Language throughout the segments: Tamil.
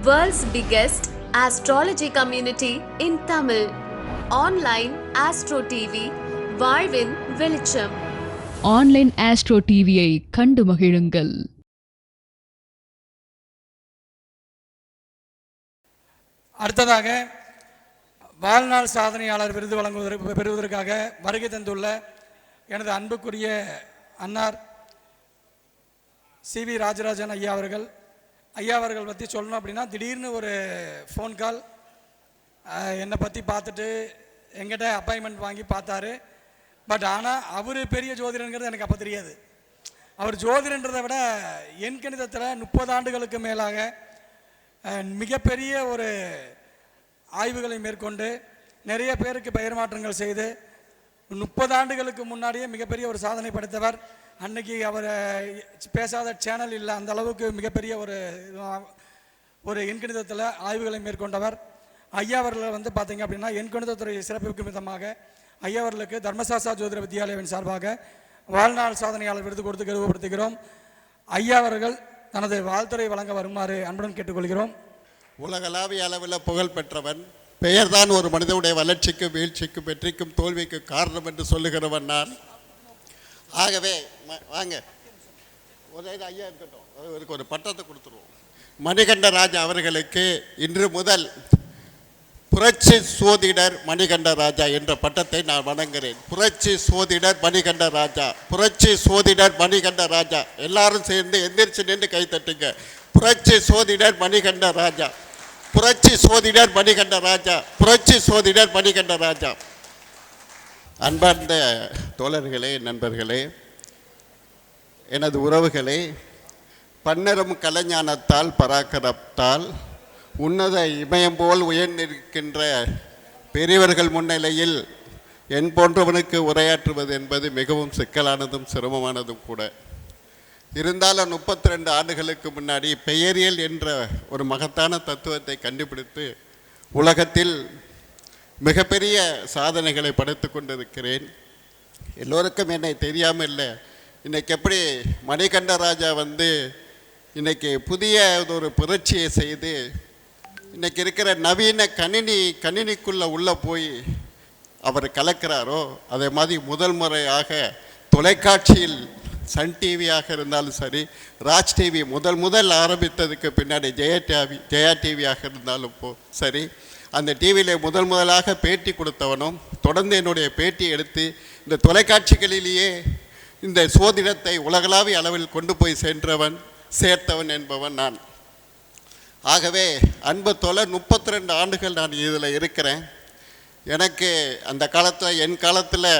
World's biggest astrology community in Tamil. Online Astro TV, வாழ்வின் வெளிச்சம். ஆன்லைன் ஆஸ்ட்ரோ டிவியை கண்டு மகிழுங்கள். அடுத்ததாக வாழ்நாள் சாதனையாளர் விருது பெறுவதற்காக வருகை தந்துள்ள எனது அன்புக்குரிய அன்னார் சி.வி. ராஜராஜன் ஐயா அவர்கள் பற்றி சொல்லணும் அப்படின்னா, திடீர்னு ஒரு ஃபோன் கால் என்னை பற்றி பார்த்துட்டு எங்கிட்ட அப்பாயின்மெண்ட் வாங்கி பார்த்தாரு. பட் ஆனால் அவர் பெரிய ஜோதிடங்கிறது எனக்கு அப்போ தெரியாது. அவர் ஜோதிடன்றதை விட எண்கணிதத்தில் 30 ஆண்டுகளுக்கு மேலாக மிகப்பெரிய ஒரு ஆய்வுகளை மேற்கொண்டு நிறைய பேருக்கு பெயர் மாற்றங்கள் செய்து 30 ஆண்டுகளுக்கு முன்னாடியே மிகப்பெரிய ஒரு சாதனை படைத்தவர். அன்னைக்கு அவர் பேசாத சேனல் இல்லை, அந்த அளவுக்கு மிகப்பெரிய ஒரு எண்கணிதத்தில் ஆய்வுகளை மேற்கொண்டவர். ஐயா அவர்களை பார்த்தீங்க அப்படின்னா, எண்கணிதத்துறை சிறப்பிக்கும் விதமாக ஐயா அவர்களுக்கு தர்மசாஸ்திரா ஜோதிட வித்யாலயாவின் சார்பாக வாழ்நாள் சாதனையாளர் விருது கொடுத்து கௌரவப்படுத்துகிறோம். ஐயா அவர்கள் தனது வாழ்த்துறை வழங்க வருமாறு அன்புடன் கேட்டுக்கொள்கிறோம். உலகளாவிய அளவில் புகழ் பெற்றவன், பெயர்தான் ஒரு மனிதனுடைய வளர்ச்சிக்கும் வீழ்ச்சிக்கும் வெற்றிக்கும் தோல்விக்கும் காரணம் என்று சொல்லுகிறவன் நான். ஆகவே வாங்க ஒரே ஐயா இருக்கட்டும், அவருக்கு ஒரு பட்டத்தை கொடுத்துருவோம். மணிகண்ட ராஜா அவர்களுக்கு இன்று முதல் புரட்சி சோதிடர் மணிகண்ட ராஜா என்ற பட்டத்தை நான் வணங்குகிறேன். புரட்சி சோதிடர் மணிகண்ட ராஜா, புரட்சி சோதிடர் மணிகண்ட ராஜா. எல்லாரும் சேர்ந்து எந்திரிச்சு நின்று கை தட்டுங்க. புரட்சி சோதிடர் மணிகண்ட ராஜா, புரட்சி சோதிடர் மணிகண்ட ராஜா, புரட்சி சோதிடர் மணிகண்ட ராஜா. அன்பார்ந்த தோழர்களே, நண்பர்களே, எனது உறவுகளே, பன்னரும் கலைஞானத்தால் பராக்கரத்தால் உன்னத இமயம் போல் உயர்ந்திருக்கின்ற பெரியவர்கள் முன்னிலையில் என் போன்றவனுக்கு உரையாற்றுவது என்பது மிகவும் சிக்கலானதும் சிரமமானதும் கூட. இருந்தாலும் 32 ஆண்டுகளுக்கு முன்னாடி பெயரியல் என்ற ஒரு மகத்தான தத்துவத்தை கண்டுபிடித்து உலகத்தில் மிகப்பெரிய சாதனைகளை படைத்து கொண்டிருக்கிறேன். எல்லோருக்கும் என்னை தெரியாமல் இல்லை. இன்றைக்கி எப்படி மணிகண்ட ராஜா இன்றைக்கி புதிய ஒரு புரட்சியை செய்து இன்றைக்கி இருக்கிற நவீன கணினிக்குள்ளே உள்ளே போய் அவர் கலக்கிறாரோ, அதே மாதிரி முதல் முறையாக தொலைக்காட்சியில் சன் டிவியாக இருந்தாலும் சரி, ராஜ் டிவி முதல் ஆரம்பித்ததுக்கு பின்னாடி ஜெயா டிவியாக இருந்தாலும் சரி, அந்த டிவியில் முதலாக பேட்டி கொடுத்தவனும் தொடர்ந்து என்னுடைய பேட்டி எடுத்து இந்த தொலைக்காட்சிகளிலேயே இந்த சோதிடத்தை உலகளாவிய அளவில் கொண்டு போய் சேர்த்தவன் என்பவன் நான். ஆகவே அன்பு தோழர், 32 ஆண்டுகள் நான் இதில் இருக்கிறேன். எனக்கு அந்த காலத்தில், என் காலத்தில்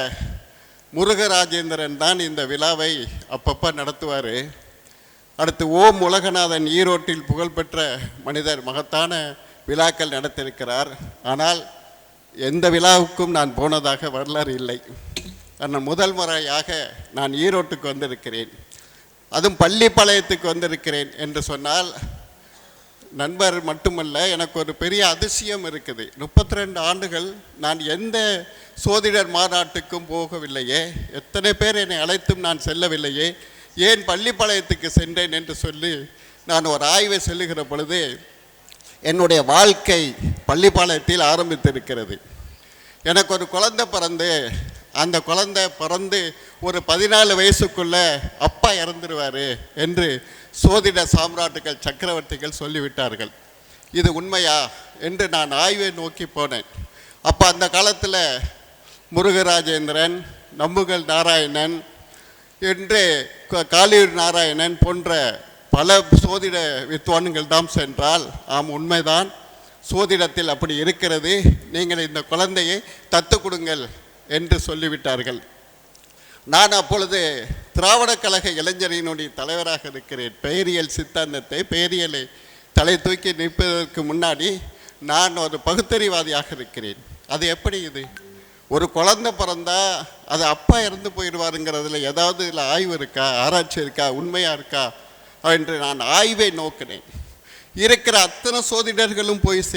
முருகராஜேந்திரன் தான் இந்த விழாவை அப்பப்போ நடத்துவார். அடுத்து ஓம் உலகநாதன் ஈரோட்டில் புகழ்பெற்ற மனிதர் மகத்தான விழாக்கள் நடத்தியிருக்கிறார். ஆனால் எந்த விழாவுக்கும் நான் போனதாக வரலாறு இல்லை. ஆனால் முதல் முறையாக நான் ஈரோட்டுக்கு வந்திருக்கிறேன், அதுவும் பள்ளிப்பாளையத்துக்கு வந்திருக்கிறேன் என்று சொன்னால் நண்பர் மட்டுமல்ல, எனக்கு ஒரு பெரிய அதிசயம் இருக்குது. 32 ஆண்டுகள் நான் எந்த சோதிடர் மாநாட்டுக்கும் போகவில்லையே, எத்தனை பேர் என்னை அழைத்தும் நான் செல்லவில்லையே, ஏன் பள்ளிப்பாளையத்துக்கு சென்றேன் என்று சொல்லி நான் ஒரு ஆய்வை செல்லுகிற பொழுது என்னுடைய வாழ்க்கை பள்ளிப்பாளையத்தில் ஆரம்பித்திருக்கிறது. எனக்கு ஒரு குழந்தை அந்த குழந்தை பிறந்து ஒரு 14 வயசுக்குள்ளே அப்பா இறந்துருவார் என்று சோதிட சாம்ராட்டுகள் சக்கரவர்த்திகள் சொல்லிவிட்டார்கள். இது உண்மையா என்று நான் ஆய்வை நோக்கி போனேன். அப்போ அந்த காலத்தில் முருகராஜேந்திரன், நம்புகள் நாராயணன் என்று காளியூர் நாராயணன் போன்ற பல சோதிட வித்வான்கள் தான் சென்றால், ஆம் உண்மைதான், சோதிடத்தில் அப்படி இருக்கிறது, நீங்கள் இந்த குழந்தையை தத்து கொடுங்கள் என்று சொல்லிவிட்டார்கள். நான் அப்பொழுது திராவிட கழக இளைஞரினுடைய தலைவராக இருக்கிறேன். பெயரியல் சித்தாந்தத்தை, பெயரியலை தலை தூக்கி நிற்பதற்கு முன்னாடி நான் ஒரு பகுத்தறிவாதியாக இருக்கிறேன். அது எப்படி இது, ஒரு குழந்தை பிறந்தா அது அப்பா இறந்து போயிடுவாருங்கிறதுல ஏதாவது இதில் ஆய்வு இருக்கா, ஆராய்ச்சி இருக்கா, உண்மையாக இருக்கா என்று நான் ஆய்வை நோக்கினேன். இருக்கிற அத்தனை சோதிடர்களும் போய்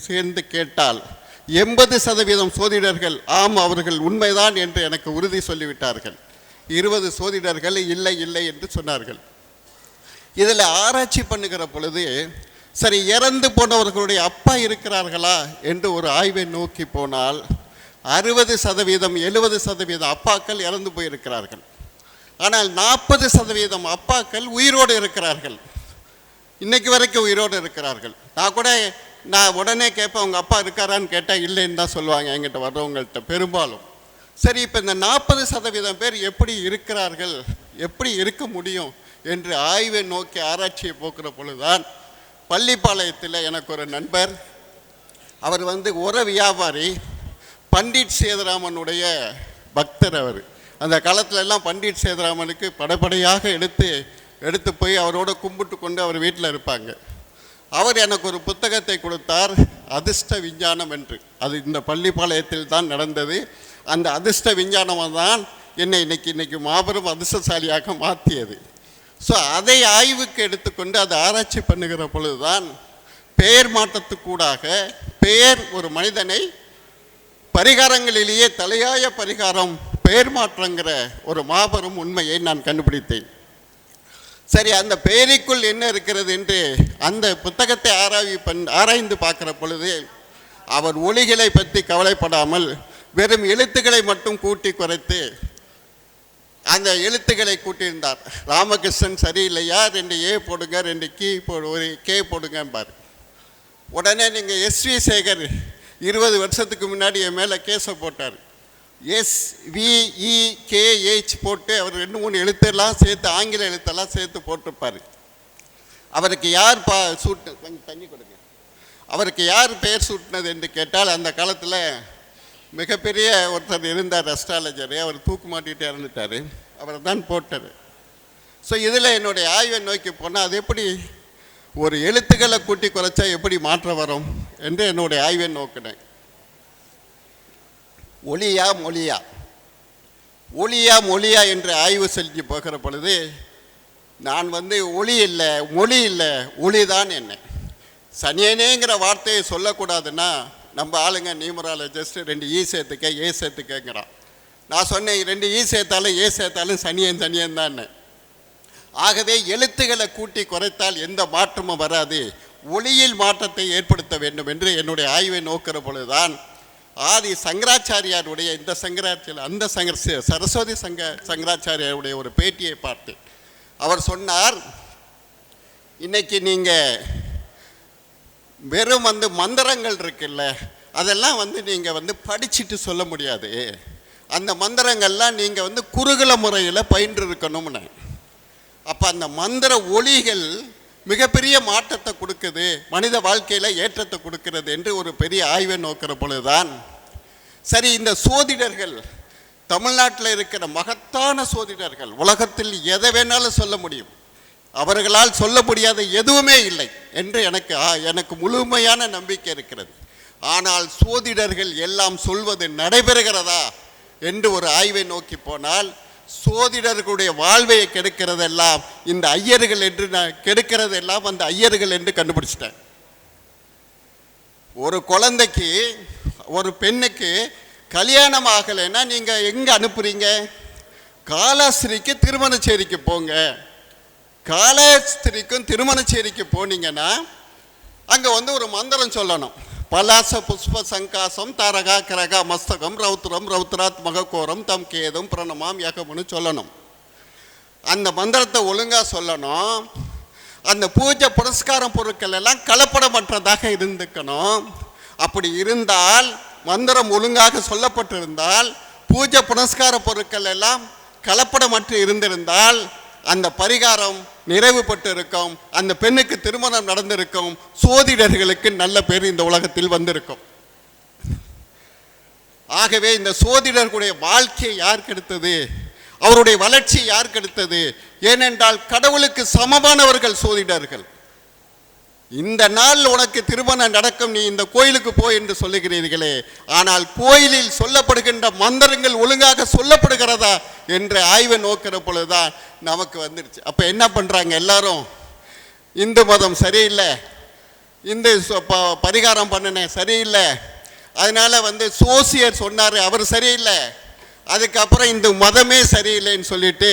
சேர்ந்து கேட்டால் 80% சோதிடர்கள் ஆம் அவர்கள் உண்மைதான் என்று எனக்கு உறுதி சொல்லிவிட்டார்கள். 20 சோதிடர்கள் இல்லை என்று சொன்னார்கள். இதில் ஆராய்ச்சி பண்ணுகிற பொழுது சரி, இறந்து போனவர்களுடைய அப்பா இருக்கிறார்களா என்று ஒரு ஆய்வை நோக்கி போனால் 60% 70% அப்பாக்கள் இறந்து போயிருக்கிறார்கள். ஆனால் 40% அப்பாக்கள் உயிரோடு இருக்கிறார்கள். இன்னைக்கு வரைக்கும் உயிரோடு இருக்கிறார்கள். நான் உடனே கேட்பேன், உங்கள் அப்பா இருக்காரான்னு கேட்டால் இல்லைன்னு தான் சொல்லுவாங்க என்கிட்ட வர்றவங்கள்ட்ட பெரும்பாலும். சரி, இப்போ இந்த 40% பேர் எப்படி இருக்கிறார்கள், எப்படி இருக்க முடியும் என்று ஆய்வை நோக்கி ஆராய்ச்சியை போக்குற பொழுதுதான் பள்ளிப்பாளையத்தில் எனக்கு ஒரு நண்பர், அவர் உர வியாபாரி, பண்டிட் சேதுராமனுடைய பக்தர். அவர் அந்த காலத்துல எல்லாம் பண்டிட் சேதுராமனுக்கு படைப்படையாக எடுத்து போய் அவரோட கும்பிட்டு கொண்டு அவர் வீட்டில் இருப்பாங்க. அவர் எனக்கு ஒரு புத்தகத்தை கொடுத்தார், அதிர்ஷ்ட விஞ்ஞானம் என்று. அது இந்த பள்ளிப்பாளையத்தில் தான் நடந்தது. அந்த அதிர்ஷ்ட விஞ்ஞானம் தான் என்னை இன்னைக்கு மாபெரும் அதிர்ஷ்டசாலியாக மாற்றியது. ஸோ அதை ஆய்வுக்கு எடுத்துக்கொண்டு அதை ஆராய்ச்சி பண்ணுகிற பொழுதுதான் பெயர் மாற்றத்துக்கூடாக பெயர் ஒரு மனிதனை பரிகாரங்களிலேயே தலையாய பரிகாரம் பெயர் மாற்றங்கிற ஒரு மாபெரும் உண்மையை நான் கண்டுபிடித்தேன். சரி, அந்த பெயருக்குள் என்ன இருக்கிறது என்று அந்த புத்தகத்தை ஆராய்ந்து பார்க்குற பொழுது அவர் ஒலிகளை பற்றி கவலைப்படாமல் வெறும் எழுத்துக்களை மட்டும் கூட்டி குறைத்து அந்த எழுத்துக்களை கூட்டியிருந்தார். ராமகிருஷ்ணன் சரியில்லையா, 2 ஏ போடுங்க, 2 ஒரு கே போடுங்கம்பார். உடனே நீங்கள் SV சேகர் 20 வருஷத்துக்கு முன்னாடி என் மேலே கேஸை போட்டார். SVEKH போட்டு அவர் 2-3 எழுத்தெல்லாம் சேர்த்து, ஆங்கில எழுத்தெல்லாம் சேர்த்து போட்டிருப்பார். அவருக்கு யார் கொஞ்சம் தண்ணி கொடுங்க, அவருக்கு யார் பெயர் சூட்டினது என்று கேட்டால், அந்த காலத்தில் மிகப்பெரிய ஒருத்தர் இருந்தார், அஸ்ட்ராலஜரு. அவர் தூக்கு மாட்டிகிட்டு இறந்துட்டார். அவர் தான் போட்டார். ஸோ இதில் என்னுடைய ஆய்வை நோக்கி போனால் அது எப்படி ஒரு எழுத்துக்களை கூட்டி குறைச்சா எப்படி மாற்றம் வரும் என்று என்னுடைய ஆய்வை நோக்கினேன். ஒளியா மொழியா என்று ஆய்வு செஞ்சு போகிற பொழுது நான் ஒளி இல்லை மொழி இல்லை ஒளிதான் என்ன. சனியனேங்கிற வார்த்தையை சொல்லக்கூடாதுன்னா நம்ம ஆளுங்க நியூமராலஜிஸ்ட் 2 ஈ சேர்த்துக்க ஏ சேர்த்துக்கங்கிறான். நான் சொன்னேன் 2 ஈ சேர்த்தாலும் ஏ சேர்த்தாலும் சனியன் தான். ஆகவே எழுத்துக்களை கூட்டி குறைத்தால் எந்த மாற்றமும் வராது, ஒளியில் மாற்றத்தை ஏற்படுத்த வேண்டும் என்று என்னுடைய ஆய்வை நோக்கிற பொழுதுதான் ஆதி சங்கராச்சாரியாருடைய அந்த சரஸ்வதி சங்கராச்சாரியாருடைய ஒரு பேட்டியை பார்த்தேன். அவர் சொன்னார், இன்னைக்கு நீங்கள் வெறும் மந்திரங்கள் இருக்குல்ல, அதெல்லாம் நீங்கள் படிச்சுட்டு சொல்ல முடியாது. அந்த மந்திரங்கள்லாம் நீங்கள் குருகுல முறையில் பயின்று இருக்கணும்னு. அப்போ அந்த மந்திர ஒளிகள் மிகப்பெரிய மாற்றத்தை கொடுக்குது, மனித வாழ்க்கையில் ஏற்றத்தை கொடுக்கிறது என்று ஒரு பெரிய ஆய்வை நோக்கிற பொழுதுதான் சரி, இந்த சோதிடர்கள் தமிழ்நாட்டில் இருக்கிற மகத்தான சோதிடர்கள், உலகத்தில் எதை வேணாலும் சொல்ல முடியும், அவர்களால் சொல்ல முடியாத எதுவுமே இல்லை என்று எனக்கு முழுமையான நம்பிக்கை இருக்கிறது. ஆனால் சோதிடர்கள் எல்லாம் சொல்வது நடைபெறுகிறதா என்று ஒரு ஆய்வை நோக்கி போனால் சோதிடர்களுடைய வாழ்வை கெடுக்கிறதெல்லாம் இந்த ஐயர்கள் என்று கெடுக்கிறதெல்லாம் அந்த ஐயர்கள் என்று கண்டுபிடிச்சிட்டேன். ஒரு குழந்தைக்கு, ஒரு பெண்ணுக்கு கல்யாணம் ஆகலைன்னா நீங்கள் எங்கே அனுப்புறீங்க? காலாஸ்திரிக்கு திருமணச்சேரிக்கு போங்க. காலாஸ்திரிக்கும் திருமணச்சேரிக்கு போனீங்கன்னா அங்கே ஒரு மந்திரம் சொல்லணும். பலாச புஷ்ப சங்காசம் தாரகா கிரகா மஸ்தகம் ரௌத்ரம் ரௌத்ராத் மகக்கோரம் தம் கேதும் பிரணமாம் யகம்னு சொல்லணும். அந்த மந்திரத்தை ஒழுங்காக சொல்லணும். அந்த பூஜை புரஸ்காரம் பொருட்கள் எல்லாம் கலப்படமற்றதாக இருந்துக்கணும். அப்படி இருந்தால், மந்திரம் ஒழுங்காக சொல்லப்பட்டிருந்தால், பூஜை புரஸ்கார பொருட்கள் எல்லாம் கலப்படமற்று இருந்திருந்தால் அந்த பரிகாரம் நிறைவுபட்டு இருக்கும், அந்த பெண்ணுக்கு திருமணம் நடந்திருக்கும், சோதிடர்களுக்கு நல்ல பேர் இந்த உலகத்தில் வந்திருக்கும். ஆகவே இந்த சோதிடர்களுடைய வாழ்க்கையை யார் கெடுத்தது? அவருடைய வளர்ச்சி யார் கெடுத்தது? ஏனென்றால் கடவுளுக்கு சமமானவர்கள் சோதிடர்கள். இந்த நாள் உனக்கு திருமணம் நடக்கும், நீ இந்த கோயிலுக்கு போய் என்று சொல்லுகிறீர்களே, ஆனால் கோயிலில் சொல்லப்படுகின்ற மந்திரங்கள் ஒழுங்காக சொல்லப்படுகிறதா என்ற ஆய்வை நோக்கிற பொழுதுதான் நமக்கு வந்துருச்சு. அப்போ என்ன பண்ணுறாங்க எல்லாரும்? இந்து மதம் சரியில்லை, இந்து பரிகாரம் பண்ணினேன் சரியில்லை, அதனால் சோசியர் சொன்னார் அவர் சரியில்லை, அதுக்கப்புறம் இந்த மதமே சரியில்லைன்னு சொல்லிட்டு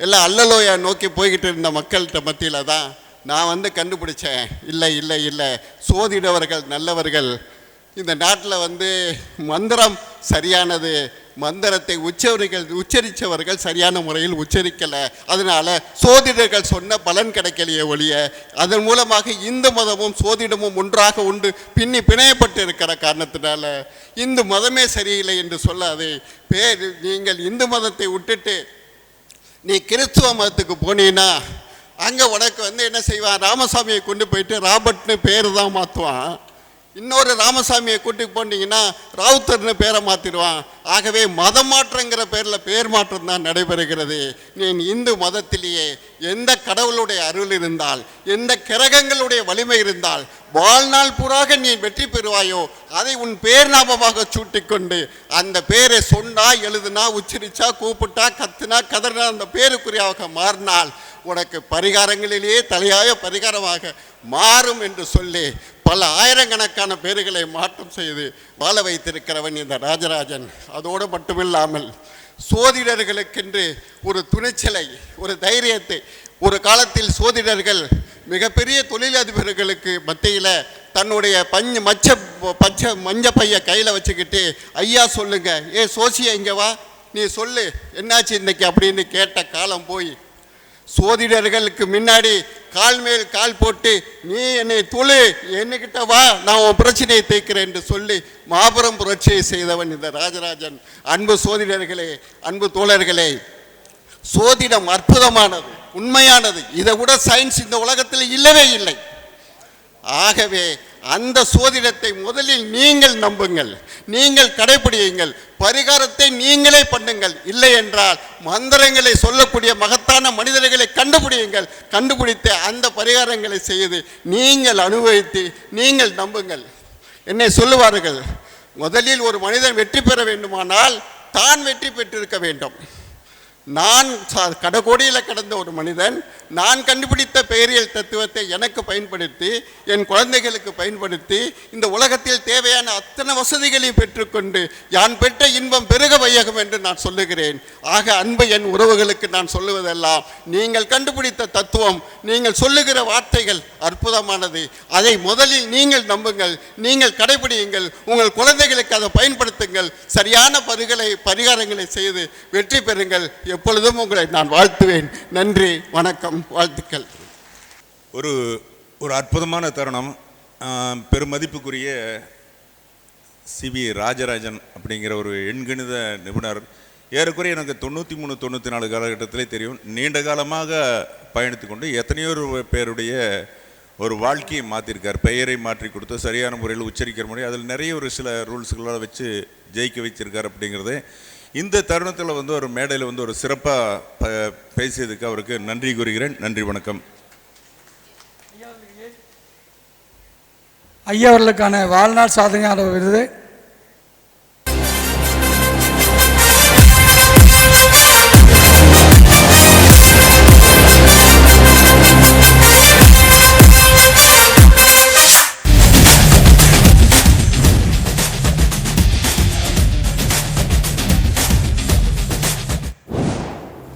எல்லாம் அல்லலோயா நோக்கி போய்கிட்டு இருந்த மக்கள்கிட்ட மத்தியில் தான் நான் வந்து கண்டுபிடிச்சேன். இல்லை இல்லை இல்லை, சோதிடவர்கள் நல்லவர்கள். இந்த நாட்டில் வந்து மந்திரம் சரியானது, மந்திரத்தை உச்சரித்தவர்கள் சரியான முறையில் உச்சரிக்கலை. அதனால் சோதிடர்கள் சொன்ன பலன் கிடைக்கலையே ஒழிய, அதன் மூலமாக இந்து மதமும் சோதிடமும் ஒன்றாக உண்டு பிணையப்பட்டு இருக்கிற காரணத்தினால இந்து மதமே சரியில்லை என்று சொல்லாதே. நீங்கள் இந்து மதத்தை விட்டுட்டு நீ கிறிஸ்துவ மதத்துக்கு போனீன்னா அங்கே உனக்கு வந்து என்ன செய்வான், ராமசாமியை கொண்டு போயிட்டு ராபர்ட்னு பேர் தான் மாற்றுவான். இன்னொரு ராமசாமியை கூட்டிட்டு போனீங்கன்னா ராவுத்தர்னு பேரை மாற்றிடுவான். ஆகவே மதம் மாற்றங்கிற பேரில் பேர் மாற்றம் தான் நடைபெறுகிறது. நீ இந்து மதத்திலேயே எந்த கடவுளுடைய அருள் இருந்தால், எந்த கிரகங்களுடைய வலிமை இருந்தால் வாழ்நாள் பூராக நீ வெற்றி பெறுவாயோ அதை உன் பேர் நாமமாக சூட்டிக்கொண்டு அந்த பேரை சொன்னா, எழுதுனா, உச்சரிச்சா, கூப்பிட்டா, கத்துனா, கதறினா அந்த பேருக்குரியாக மாறினால் உனக்கு பரிகாரங்களிலேயே தலையாய பரிகாரமாக மாறும் என்று சொல்லி பல ஆயிரக்கணக்கான பேர்களை மாற்றம் செய்து வாழ வைத்திருக்கிறவன் இந்த ராஜராஜன். அதோடு மட்டுமில்லாமல் சோதிடர்களுக்கென்று ஒரு துணிச்சலை, ஒரு தைரியத்தை, ஒரு காலத்தில் சோதிடர்கள் மிகப்பெரிய தொழிலதிபர்களுக்கு மத்தியில் தன்னுடைய மஞ்ச பைய கையில் வச்சுக்கிட்டு, ஐயா சொல்லுங்க, சோசியா இங்கே வா, நீ சொல்லு என்னாச்சு இன்னைக்கு அப்படின்னு கேட்ட காலம் போய் சோதிடர்களுக்கு முன்னாடி கால் மேல் கால் போட்டு நீ என்னை தொழு, என்னகிட்ட வா, நான் உன் பிரச்சனையை தீர்க்கிறேன் என்று சொல்லி மாபெரும் புரட்சியை செய்தவன் இந்த ராஜராஜன். அன்பு சோதிடர்களே, அன்பு தோழர்களே, சோதிடம் அற்புதமானது, உண்மையானது. இதை விட சயின்ஸ் இந்த உலகத்தில் இல்லவே இல்லை. ஆகவே அந்த சோதிடத்தை முதலில் நீங்கள் நம்புங்கள், நீங்கள் கடைபிடியுங்கள், பரிகாரத்தை நீங்களே பண்ணுங்கள். இல்லை என்றால் மந்திரங்களை சொல்லக்கூடிய மகத்தான மனிதர்களை கண்டுபிடியுங்கள். கண்டுபிடித்து அந்த பரிகாரங்களை செய்து நீங்கள் அனுபவித்து நீங்கள் நம்புங்கள். என்னை சொல்லுவார்கள், முதலில் ஒரு மனிதன் வெற்றி பெற வேண்டுமானால் தான் வெற்றி பெற்றிருக்க வேண்டும். நான் கடகோடியில் கடந்த ஒரு மனிதன், நான் கண்டுபிடித்த பெயரியல் தத்துவத்தை எனக்கு பயன்படுத்தி, என் குழந்தைகளுக்கு பயன்படுத்தி, இந்த உலகத்தில் தேவையான அத்தனை வசதிகளையும் பெற்றுக்கொண்டு யான் பெற்ற இன்பம் பெருக வையகம் என்று நான் சொல்லுகிறேன். ஆக அன்பு என் உறவுகளுக்கு நான் சொல்லுவதெல்லாம், நீங்கள் கண்டுபிடித்த தத்துவம், நீங்கள் சொல்லுகிற வார்த்தைகள் அற்புதமானது. அதை முதலில் நீங்கள் நம்புங்கள், நீங்கள் கடைபிடியுங்கள், உங்கள் குழந்தைகளுக்கு அதை பயன்படுத்துங்கள். சரியான பரிகாரங்களை செய்து வெற்றி பெறுங்கள். எப்பொழுதும் உங்களை நான் வாழ்த்துவேன். நன்றி, வணக்கம், வாழ்த்துக்கள். ஒரு அற்புதமான தருணம். பெருமதிப்புக்குரிய சிவி ராஜராஜன் அப்படிங்கிற ஒரு எண்கணித நிபுணர், ஏறக்குறைய எனக்கு 93-94 காலகட்டத்திலே தெரியும். நீண்ட காலமாக பயணித்து கொண்டு எத்தனையோ பேருடைய ஒரு வாழ்க்கையை மாற்றிருக்கார். பெயரை மாற்றி கொடுத்து சரியான முறையில் உச்சரிக்கிற முறை, அதில் நிறைய ஒரு சில ரூல்ஸ்களால் வச்சு ஜெயிக்க வச்சிருக்கார். அப்படிங்கிறது இந்த தருணத்தில் ஒரு மேடையில் ஒரு சிறப்பாக பேசியதுக்கு அவருக்கு நன்றி கூறுகிறேன். நன்றி, வணக்கம். ஐயா அவர்களுக்கான வாழ்நாள் சாதனையாளர் விருது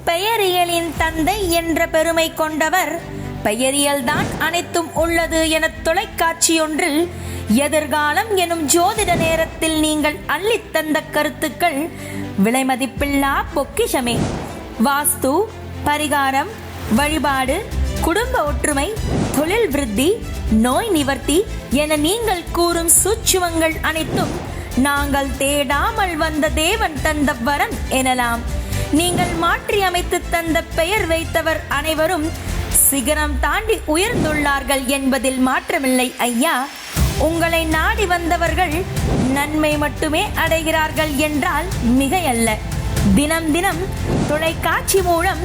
பெயரியலின் தந்தை என்ற பெருமை கொண்டவர். பெயரியல்தான் அனைத்தும் உள்ளது என தொலைக்காட்சியொன்றில் எதிர்காலம் எனும் ஜோதிட நேரத்தில் நீங்கள் அள்ளித்தந்த கருத்துக்கள் விலைமதிப்பில்லா பொக்கிஷமே. வாஸ்து, பரிகாரம், வழிபாடு, குடும்ப ஒற்றுமை, தொழில் விருத்தி, நோய் நிவர்த்தி என நீங்கள் கூறும் சூட்சுமங்கள் அனைத்தும் நாங்கள் தேடாமல் வந்த தேவன் தந்த வரம் எனலாம். நீங்கள் மாற்றி அமைத்து தந்த பெயர் வைத்தவர் அனைவரும் சிகரம் தாண்டி உயர்ந்துள்ளார்கள் என்பதில் மாற்றமில்லை ஐயா. உங்களை நாடி வந்தவர்கள் நன்மை மட்டுமே அடைகிறார்கள் என்றால் மிகையல்ல. தினம் தினம் தொலைக்காட்சி மூலம்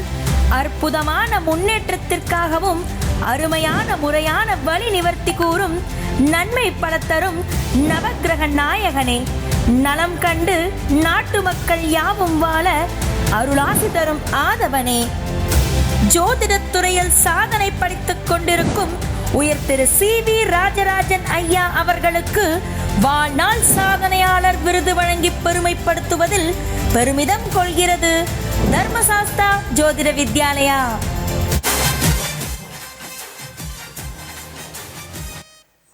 அற்புதமான முன்னேற்றத்திற்காகவும் அருமையான முறையான வழி நிவர்த்தி கூறும் நன்மை பல தரும் நவக்கிரக நாயகனே, நலம் கண்டு நாட்டு மக்கள் யாவும் வாழ அருளாசி தரும் ஆதவனே, ஜோதிடத்துறையில் சாதனை படித்துக் கொண்டிருக்கும் உயர் திரு சிவி ராஜராஜன் ஐயா அவர்களுக்கு வாழ்நாள் சாதனையாளர் விருது வழங்கி பெருமைப்படுத்துவதில் பெருமிதம் கொள்கிறது தர்மசாஸ்தா ஜோதிட வித்யாலயா.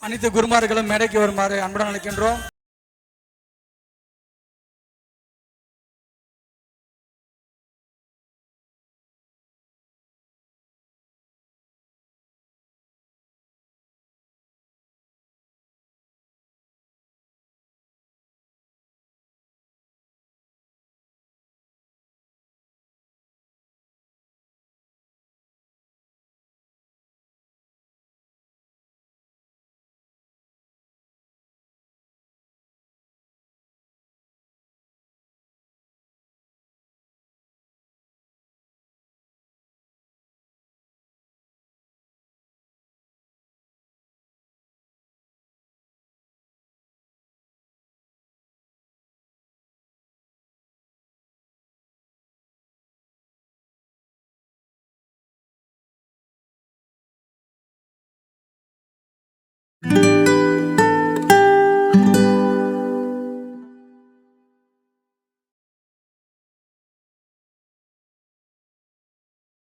அனைத்து குருமார்களும் மேடைக்கு வருமாறு அன்புடன் அழைக்கின்றோம்.